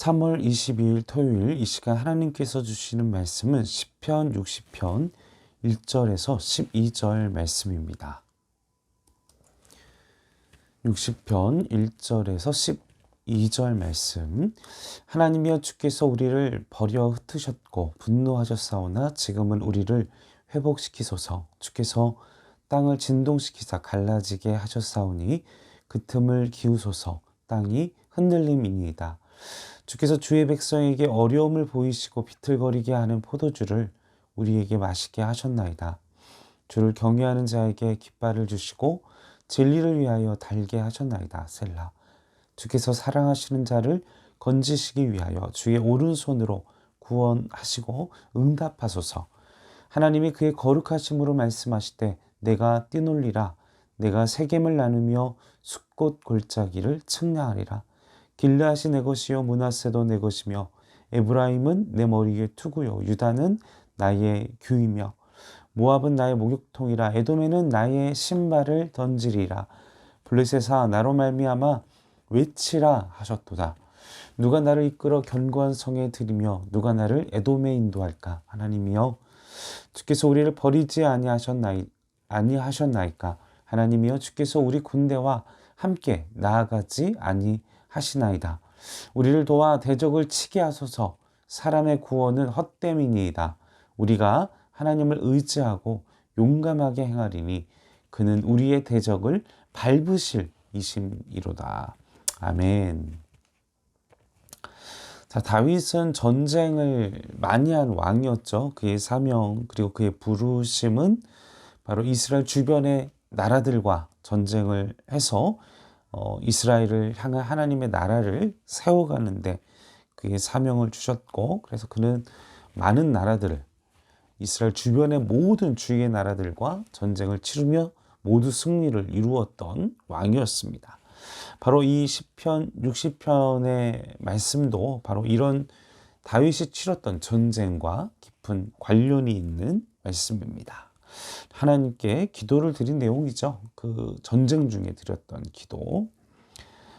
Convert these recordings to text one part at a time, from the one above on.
3월 22일 토요일 이 시간 하나님께서 주시는 말씀은 시편 60편 1절에서 12절 말씀입니다. 60편 1절에서 12절 말씀. 하나님이여 주께서 우리를 버려 흩으셨고 분노하셨사오나 지금은 우리를 회복시키소서. 주께서 땅을 진동시키사 갈라지게 하셨사오니 그 틈을 기우소서. 땅이 흔들림이니이다. 주께서 주의 백성에게 어려움을 보이시고 비틀거리게 하는 포도주를 우리에게 마시게 하셨나이다. 주를 경외하는 자에게 깃발을 주시고 진리를 위하여 달게 하셨나이다. 셀라. 주께서 사랑하시는 자를 건지시기 위하여 주의 오른손으로 구원하시고 응답하소서. 하나님이 그의 거룩하심으로 말씀하시되 내가 뛰놀리라. 내가 세겜을 나누며 숫꽃 골짜기를 측량하리라. 길르앗이 내 것이요 므낫세도 내 것이며 에브라임은 내 머리에 투구요 유다는 나의 규이며 모압은 나의 목욕통이라. 에돔에는 나의 신발을 던지리라. 블레셋아 나로 말미암아 외치라 하셨도다. 누가 나를 이끌어 견고한 성에 들이며 누가 나를 에돔에 인도할까. 하나님이여 주께서 우리를 버리지 아니하셨나이까. 하나님이여 주께서 우리 군대와 함께 나아가지 아니하시나이다. 우리를 도와 대적을 치게 하소서. 사람의 구원은 헛됨이니이다. 우리가 하나님을 의지하고 용감하게 행하리니 그는 우리의 대적을 밟으실 이심이로다. 아멘. 자, 다윗은 전쟁을 많이 한 왕이었죠. 그의 사명 그리고 그의 부르심은 바로 이스라엘 주변의 나라들과 전쟁을 해서 이스라엘을 향한 하나님의 나라를 세워가는데 그의 사명을 주셨고, 그래서 그는 많은 나라들을 이스라엘 주변의 모든 주위의 나라들과 전쟁을 치르며 모두 승리를 이루었던 왕이었습니다. 바로 이 시편 60편의 말씀도 바로 이런 다윗이 치렀던 전쟁과 깊은 관련이 있는 말씀입니다. 하나님께 기도를 드린 내용이죠. 그 전쟁 중에 드렸던 기도.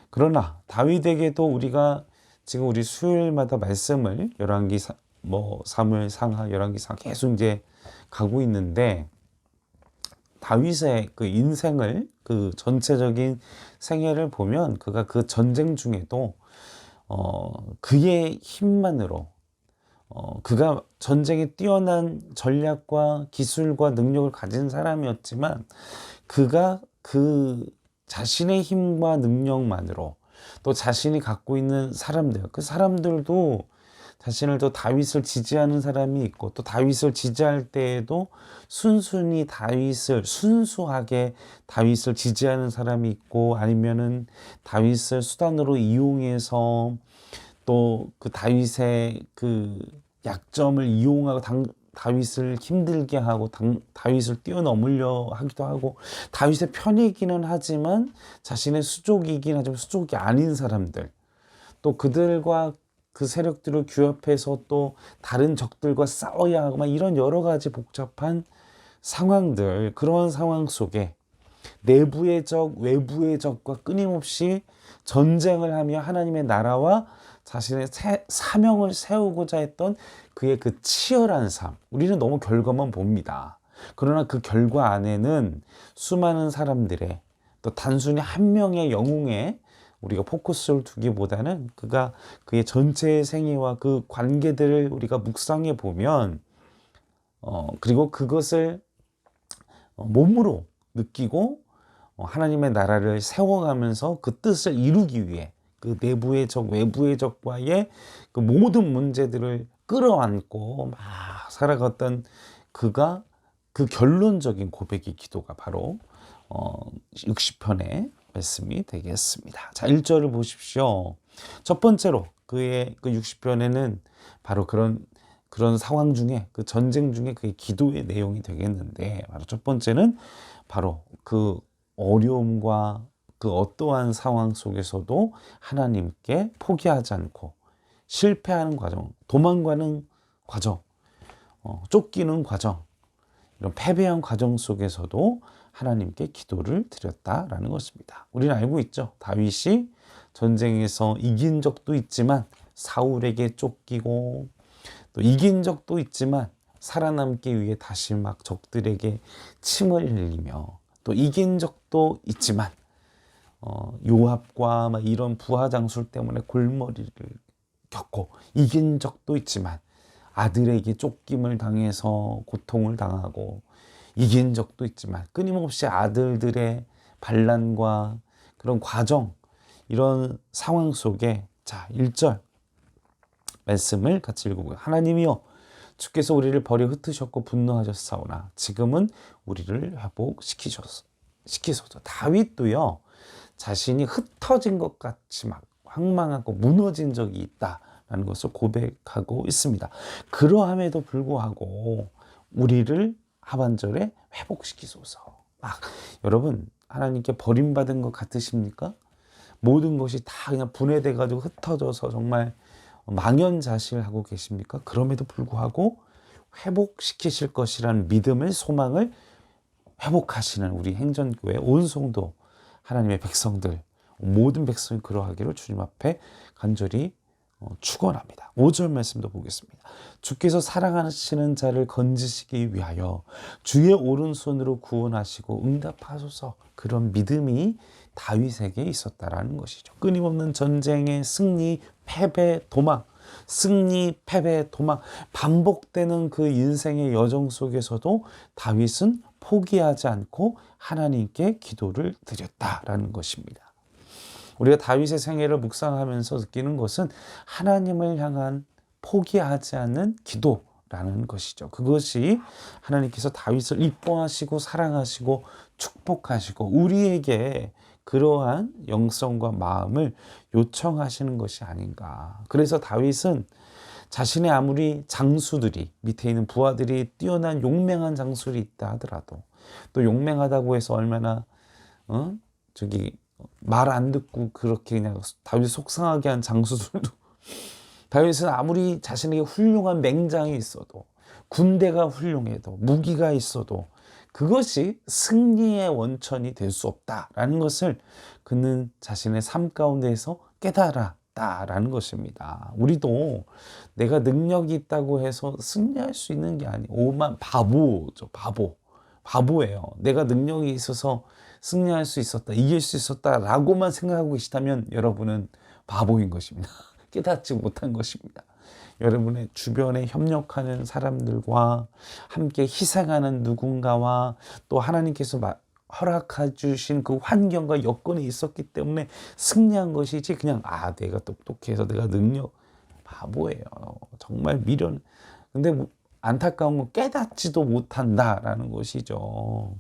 그러나 다윗에게도 우리가 지금 우리 수요일마다 말씀을 열왕기 사무엘 상하 열왕기 상하 계속 이제 가고 있는데, 다윗의 그 인생을 그 전체적인 생애를 보면 그가 그 전쟁 중에도 그의 힘만으로 그가 전쟁에 뛰어난 전략과 기술과 능력을 가진 사람이었지만 그가 그 자신의 힘과 능력만으로 또 자신이 갖고 있는 사람들, 그 사람들도 자신을 또 다윗을 지지하는 사람이 있고, 또 다윗을 지지할 때에도 순수하게 다윗을 지지하는 사람이 있고, 아니면은 다윗을 수단으로 이용해서 또 그 다윗의 그 약점을 이용하고 다윗을 힘들게 하고 다윗을 뛰어넘으려 하기도 하고, 다윗의 편이기는 하지만 자신의 수족이긴 하지만 수족이 아닌 사람들, 또 그들과 그 세력들을 규합해서 또 다른 적들과 싸워야 하고 막 이런 여러 가지 복잡한 상황들, 그러한 상황 속에 내부의 적, 외부의 적과 끊임없이 전쟁을 하며 하나님의 나라와 자신의 사명을 세우고자 했던 그의 그 치열한 삶, 우리는 너무 결과만 봅니다. 그러나 그 결과 안에는 수많은 사람들의, 또 단순히 한 명의 영웅에 우리가 포커스를 두기보다는 그의 전체 생애와 그 관계들을 우리가 묵상해 보면 그리고 그것을 몸으로 느끼고 하나님의 나라를 세워가면서 그 뜻을 이루기 위해 그 내부의 적, 외부의 적과의 그 모든 문제들을 끌어안고 막 살아갔던 그가 그 결론적인 고백의 기도가 바로 60편의 말씀이 되겠습니다. 자, 1절을 보십시오. 첫 번째로 그의 그 60편에는 바로 그런 상황 중에, 그 전쟁 중에 그의 기도의 내용이 되겠는데, 바로 첫 번째는 바로 그 어려움과 그 어떠한 상황 속에서도 하나님께 포기하지 않고 실패하는 과정, 도망가는 과정, 쫓기는 과정, 이런 패배한 과정 속에서도 하나님께 기도를 드렸다라는 것입니다. 우리는 알고 있죠. 다윗이 전쟁에서 이긴 적도 있지만 사울에게 쫓기고 또 이긴 적도 있지만 살아남기 위해 다시 막 적들에게 침을 흘리며 또 이긴 적도 있지만 요압과 막 이런 부하 장술 때문에 골머리를 겪고 이긴 적도 있지만 아들에게 쫓김을 당해서 고통을 당하고 이긴 적도 있지만 끊임없이 아들들의 반란과 그런 과정, 이런 상황 속에 자 1절 말씀을 같이 읽어보고요. 하나님이여 주께서 우리를 버려 흩으셨고 분노하셨사오나 지금은 우리를 회복시키소서. 다윗도요 자신이 흩어진 것 같이 막 황망하고 무너진 적이 있다라는 것을 고백하고 있습니다. 그러함에도 불구하고 우리를 하반절에 회복시키소서. 여러분 하나님께 버림받은 것 같으십니까? 모든 것이 다 그냥 분해돼 가지고 흩어져서 정말 망연자실하고 계십니까? 그럼에도 불구하고 회복시키실 것이라는 믿음을, 소망을 회복하시는 우리 행전교회 온 성도 하나님의 백성들, 모든 백성이 그러하기를 주님 앞에 간절히 축원합니다. 5절 말씀도 보겠습니다. 주께서 사랑하시는 자를 건지시기 위하여 주의 오른손으로 구원하시고 응답하소서. 그런 믿음이 다윗에게 있었다라는 것이죠. 끊임없는 전쟁의 승리, 패배, 도망, 승리, 패배, 도망, 반복되는 그 인생의 여정 속에서도 다윗은 포기하지 않고 하나님께 기도를 드렸다라는 것입니다. 우리가 다윗의 생애를 묵상하면서 느끼는 것은 하나님을 향한 포기하지 않는 기도라는 것이죠. 그것이 하나님께서 다윗을 이뻐하시고 사랑하시고 축복하시고 우리에게 그러한 영성과 마음을 요청하시는 것이 아닌가. 그래서 다윗은 자신의 아무리 장수들이 밑에 있는 부하들이 뛰어난 용맹한 장수들이 있다 하더라도 또 용맹하다고 해서 얼마나 말 안 듣고 그렇게 그냥 다윗 속상하게 한 장수들도 다윗은 아무리 자신에게 훌륭한 맹장이 있어도 군대가 훌륭해도 무기가 있어도 그것이 승리의 원천이 될 수 없다라는 것을 그는 자신의 삶 가운데에서 깨달았다라는 것입니다. 우리도 내가 능력이 있다고 해서 승리할 수 있는 게 아니에요. 오만 바보죠. 바보예요. 내가 능력이 있어서 승리할 수 있었다, 이길 수 있었다라고만 생각하고 계시다면 여러분은 바보인 것입니다. 깨닫지 못한 것입니다. 여러분의 주변에 협력하는 사람들과 함께 희생하는 누군가와 또 하나님께서 허락해 주신 그 환경과 여건이 있었기 때문에 승리한 것이지 그냥 내가 똑똑해서 내가 바보예요. 정말 미련. 근데 안타까운 건 깨닫지도 못한다라는 것이죠.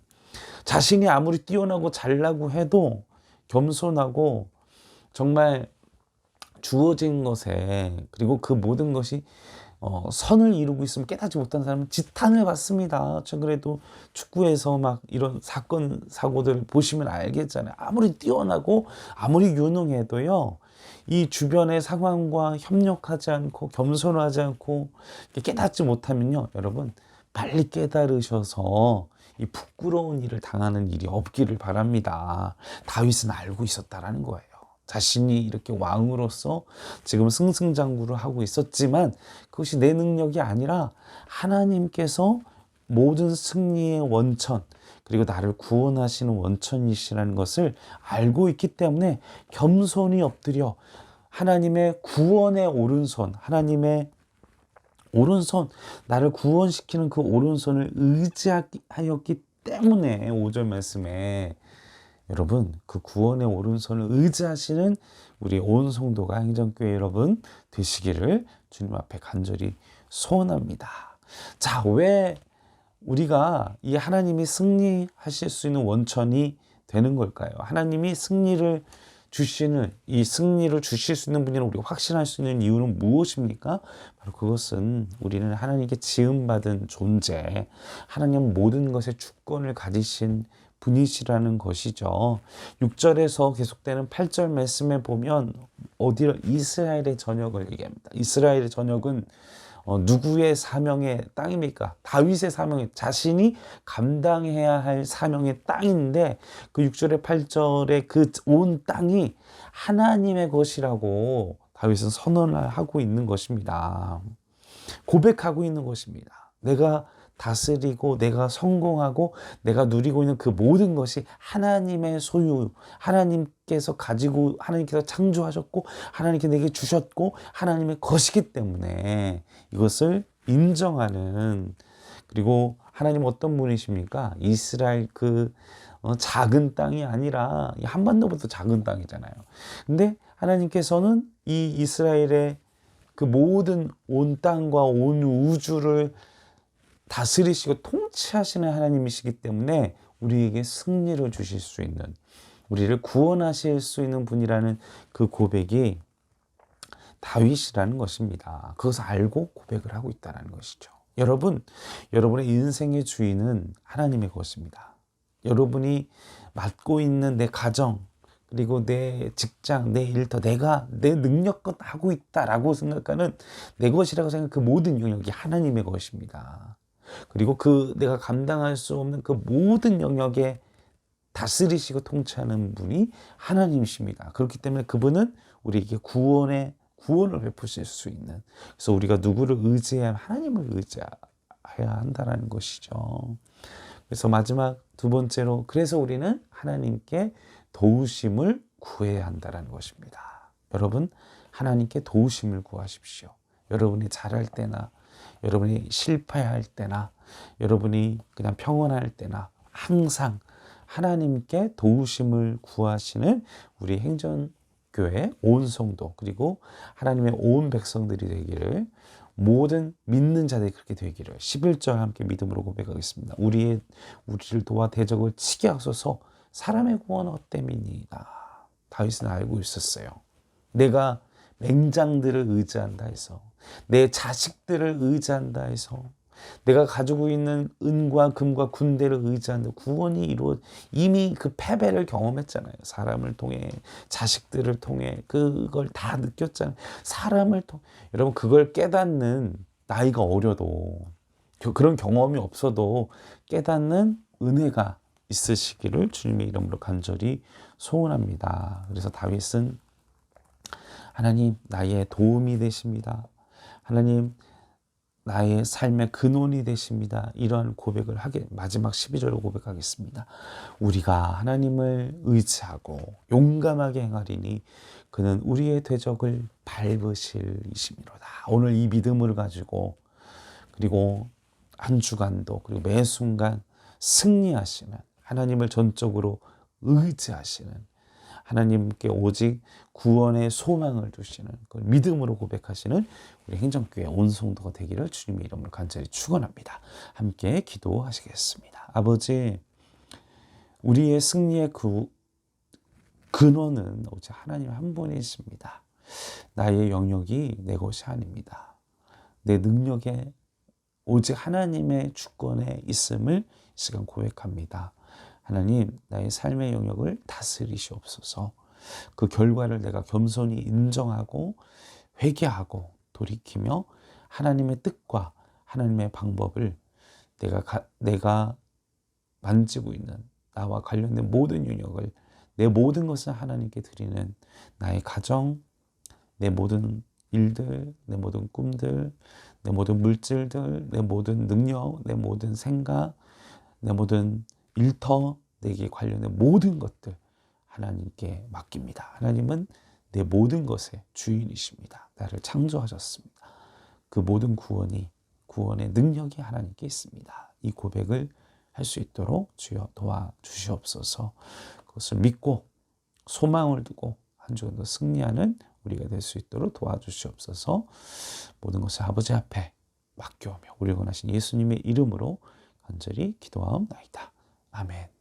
자신이 아무리 뛰어나고 잘나고 해도 겸손하고 정말 주어진 것에 그리고 그 모든 것이 선을 이루고 있으면 깨닫지 못한 사람은 지탄을 받습니다. 그래도 축구에서 막 이런 사건 사고들 보시면 알겠잖아요. 아무리 뛰어나고 아무리 유능해도요. 이 주변의 상황과 협력하지 않고 겸손하지 않고 깨닫지 못하면요. 여러분 빨리 깨달으셔서 이 부끄러운 일을 당하는 일이 없기를 바랍니다. 다윗은 알고 있었다라는 거예요. 자신이 이렇게 왕으로서 지금 승승장구를 하고 있었지만 그것이 내 능력이 아니라 하나님께서 모든 승리의 원천 그리고 나를 구원하시는 원천이시라는 것을 알고 있기 때문에 겸손히 엎드려 하나님의 구원의 오른손, 하나님의 오른손, 나를 구원시키는 그 오른손을 의지하였기 때문에 5절 말씀에 여러분 그 구원의 오른손을 의지하시는 우리 온 성도가 행전교회 여러분 되시기를 주님 앞에 간절히 소원합니다. 자, 왜 우리가 이 하나님이 승리하실 수 있는 원천이 되는 걸까요? 하나님이 승리를 주실 수 있는 분이라고 우리가 확신할 수 있는 이유는 무엇입니까? 바로 그것은 우리는 하나님께 지음받은 존재, 하나님 모든 것의 주권을 가지신 분이시라는 것이죠. 6절에서 계속되는 8절 말씀에 보면 이스라엘의 전역을 얘기합니다. 이스라엘의 전역은 누구의 사명의 땅입니까? 다윗의 사명의 자신이 감당해야 할 사명의 땅인데 그 6절에 8절에 그 온 땅이 하나님의 것이라고 다윗은 선언을 하고 있는 것입니다. 고백하고 있는 것입니다. 내가 다스리고 내가 성공하고 내가 누리고 있는 그 모든 것이 하나님의 소유, 하나님께서 가지고 하나님께서 창조하셨고 하나님께 내게 주셨고 하나님의 것이기 때문에 이것을 인정하는, 그리고 하나님 어떤 분이십니까? 이스라엘 작은 땅이 아니라 한반도보다 작은 땅이잖아요. 근데 하나님께서는 이 이스라엘의 그 모든 온 땅과 온 우주를 다스리시고 통치하시는 하나님이시기 때문에 우리에게 승리를 주실 수 있는, 우리를 구원하실 수 있는 분이라는 그 고백이 다윗이라는 것입니다. 그것을 알고 고백을 하고 있다는 것이죠. 여러분, 여러분의 인생의 주인은 하나님의 것입니다. 여러분이 맡고 있는 내 가정, 그리고 내 직장, 내 일터, 내가 내 능력껏 하고 있다라고 생각하는 내 것이라고 생각하는 그 모든 영역이 하나님의 것입니다. 그리고 내가 감당할 수 없는 그 모든 영역에 다스리시고 통치하는 분이 하나님이십니다. 그렇기 때문에 그분은 우리에게 구원을 베푸실 수 있는, 그래서 우리가 누구를 의지해야 하나님을 의지해야 한다는 것이죠. 그래서 마지막 두 번째로, 그래서 우리는 하나님께 도우심을 구해야 한다는 것입니다. 여러분, 하나님께 도우심을 구하십시오. 여러분이 잘할 때나 여러분이 실패할 때나 여러분이 그냥 평온할 때나 항상 하나님께 도우심을 구하시는 우리 행전교회 온 성도, 그리고 하나님의 온 백성들이 되기를, 모든 믿는 자들이 그렇게 되기를 11절 함께 믿음으로 고백하겠습니다. 우리를 도와 대적을 치게 하소서. 사람의 구원은 헛됨이니이다. 다윗은 알고 있었어요. 내가 맹장들을 의지한다 해서, 내 자식들을 의지한다 해서, 내가 가지고 있는 은과 금과 군대를 의지한다, 구원이 이미 그 패배를 경험했잖아요. 사람을 통해, 자식들을 통해 그걸 다 느꼈잖아요. 사람을 통해. 여러분, 그걸 깨닫는, 나이가 어려도 그런 경험이 없어도 깨닫는 은혜가 있으시기를 주님의 이름으로 간절히 소원합니다. 그래서 다윗은 하나님, 나의 도움이 되십니다. 하나님, 나의 삶의 근원이 되십니다. 이러한 고백을 마지막 12절로 고백하겠습니다. 우리가 하나님을 의지하고 용감하게 행하리니 그는 우리의 대적을 밟으실 이심이로다. 오늘 이 믿음을 가지고, 그리고 한 주간도, 그리고 매 순간 승리하시는, 하나님을 전적으로 의지하시는, 하나님께 오직 구원의 소망을 두시는, 그걸 믿음으로 고백하시는 우리 행정교회 온 성도가 되기를 주님의 이름으로 간절히 축원합니다. 함께 기도하시겠습니다. 아버지, 우리의 승리의 근원은 오직 하나님 한 분이십니다. 나의 영역이 내 것이 아닙니다. 내 능력에 오직 하나님의 주권에 있음을 이 시간 고백합니다. 하나님, 나의 삶의 영역을 다스리시옵소서. 그 결과를 내가 겸손히 인정하고 회개하고 돌이키며 하나님의 뜻과 하나님의 방법을 내가 만지고 있는 나와 관련된 모든 영역을, 내 모든 것을 하나님께 드리는 나의 가정, 내 모든 일들, 내 모든 꿈들, 내 모든 물질들, 내 모든 능력, 내 모든 생각, 내 모든 일터, 내게 관련된 모든 것들 하나님께 맡깁니다. 하나님은 내 모든 것의 주인이십니다. 나를 창조하셨습니다. 그 모든 구원의 능력이 하나님께 있습니다. 이 고백을 할 수 있도록 주여 도와주시옵소서. 그것을 믿고 소망을 두고 한 주간도 승리하는 우리가 될 수 있도록 도와주시옵소서. 모든 것을 아버지 앞에 맡겨오며 우리 원하신 예수님의 이름으로 간절히 기도하옵나이다. 아멘.